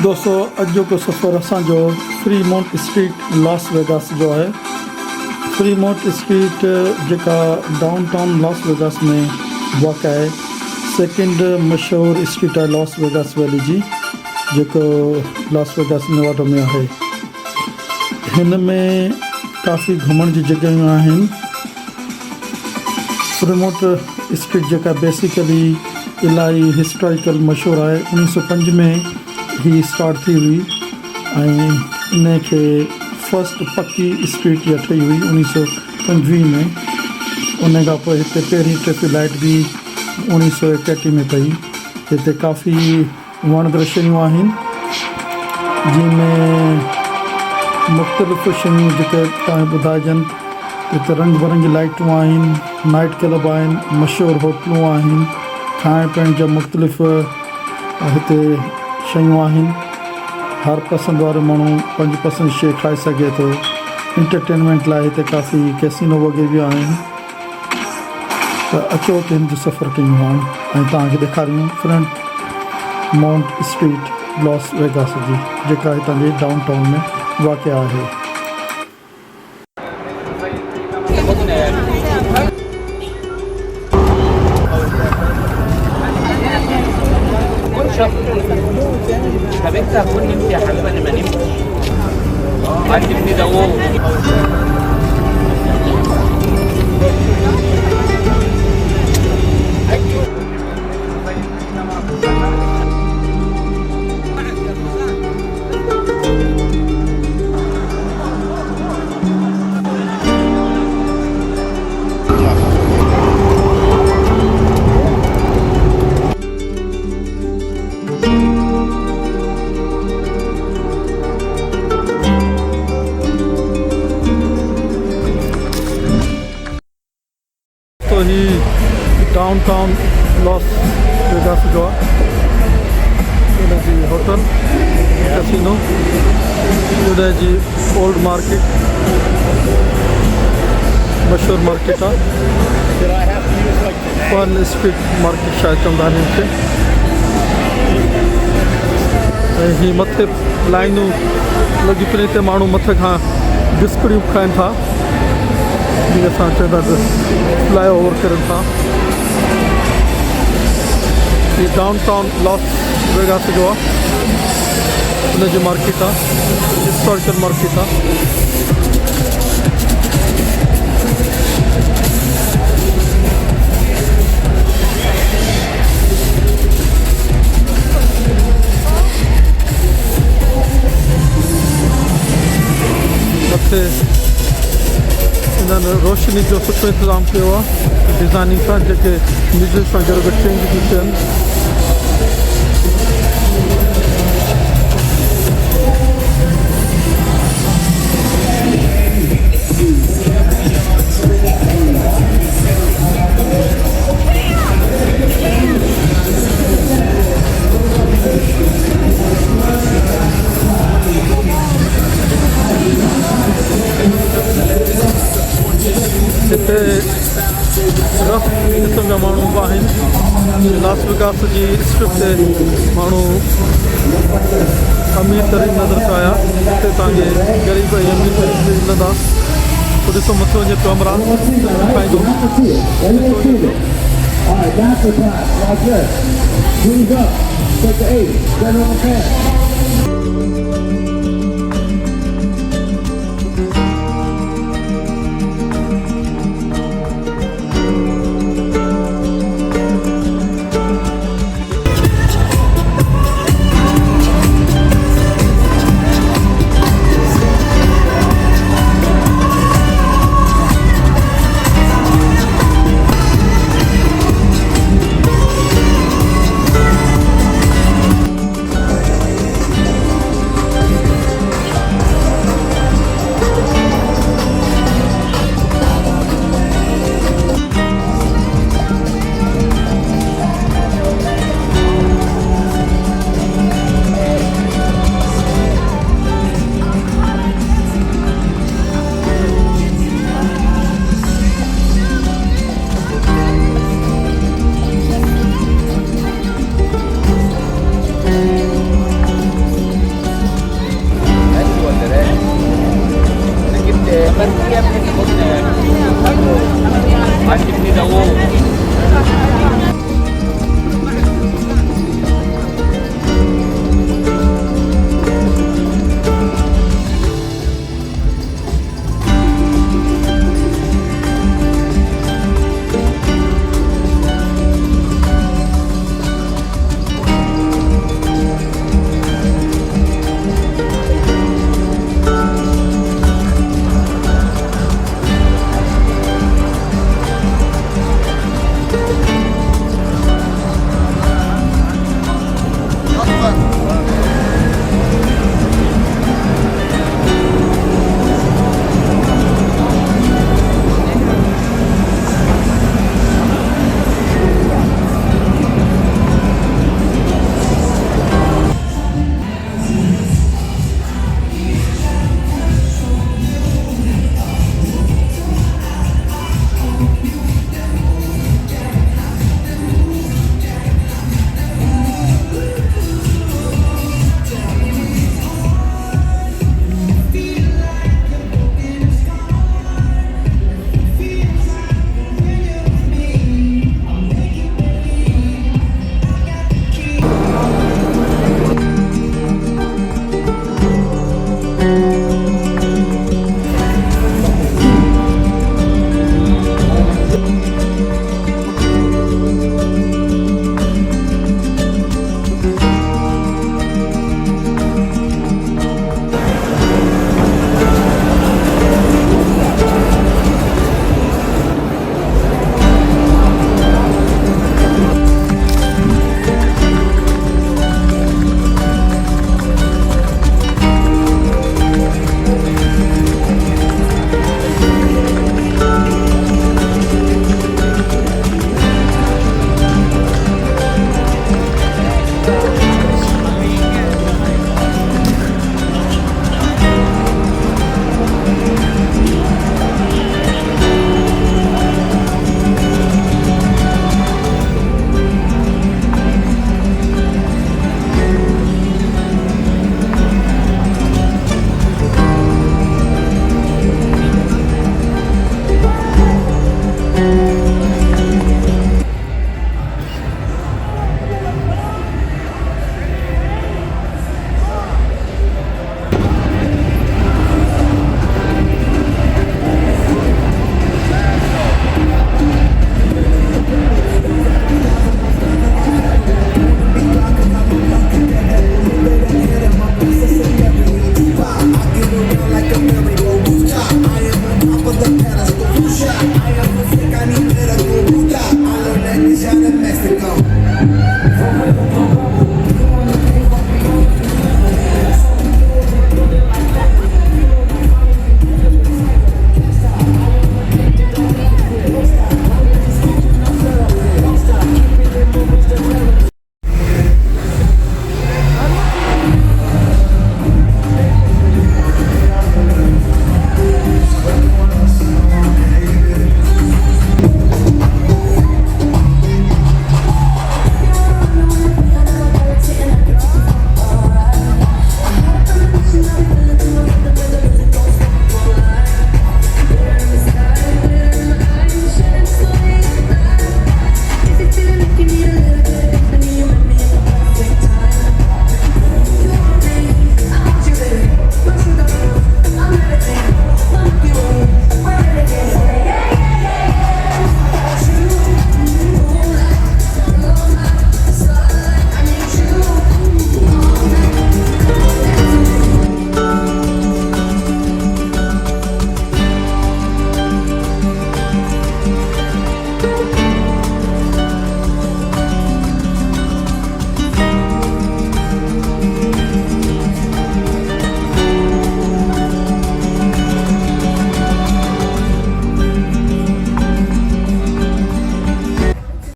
दोस्तों अॼु जो सफ़र असांजो फ्रीमोंट स्ट्रीट लॉस वेगास जो आहे। फ्रीमोंट स्ट्रीट जेका डाउन टाउन लॉस वेगास में वाक़ आहे, सेकेंड मशहूरु स्ट्रीट आहे लॉस वेगास वैली जी, जेको लॉस वेगास नेवाडा में आहे। हिन में काफ़ी घुमण जी जॻहियूं आहिनि। फ्रीमोंट स्ट्रीट जेका बेसिकली इलाही हिस्टोरिकल मशहूरु आहे। 1905 में ही स्टार्ट थी हुई ऐं इन खे फस्ट पकी स्ट्रीट इहा ठही हुई 1925 में। उन खां पोइ हिते पहिरीं ट्रैफिक लाइट बि 1931 में पई। हिते काफ़ी वणंदड़ शयूं आहिनि, जंहिंमें मुख़्तलिफ़ शयूं जेके तव्हांखे ॿुधाइजनि। हिते रंग बिरंगी लाइटूं आहिनि, नाइट क्लब आहिनि, मशहूरु होटलूं आहिनि, खाइण पीअण जा मुख़्तलिफ़ हिते शयूं आहिनि। हर पसंदि वारो माण्हू पंहिंजी पसंदि शइ खाई सघे थो। इंटरटेनमेंट लाइ हिते काफ़ी कैसीनो वग़ैरह बि आहिनि। त अचो त हिन जो सफ़र कयूं हाणे ऐं तव्हांखे ॾेखारियूं फ्रंट स्ट्रीट लॉस वेगास जी, जेका हितां जे डाउन टाउन में वाक़िआ आहे। حبيبتي هتكون نمتي يا حبيبه انا ما نمتش. عندي ابني دوام. तो ही डाउन टाउन लॉस वेगास जो आहे, उन जी होटल कैसीनो, उन जी ओल्ड मार्केट, मशहूरु मार्केट आहे। फन स्ट्रीट मार्केट शायदि चवंदा आहिनि हिनखे। ऐं हीअ मथे लाइनूं लॻी पियूं, हिते माण्हू मथे खां बिस्किटियूं खाइनि था, जीअं असां चवंदासीं फ्लाई ओवर करनि था। हीअ डाउन टाउन लॉस वेगास जो आहे, हुनजी मार्केट आहे, हिस्टोरिकल मार्केट आहे। मथे इन्हनि रोशनी जो सुठो इंतज़ाम कयो आहे डिज़ाइनिंग सां, जेके म्यूज़िक सां गॾु गॾु चेंज थी थियनि। हिते रफ क़िस्म जा माण्हू आहिनि। लॉस वेगास जी स्ट्रिप ते माण्हू अमीर तरीन नज़र पिया आया। हिते तव्हांखे ग़रीब ऐं अमीर तरीन मिलंदा। पोइ ॾिसो मथे वञे पियो अमरा ॾेखारींदो। عجبني داوود. Like a merry-go-round top, I am on top of the pedestal. I am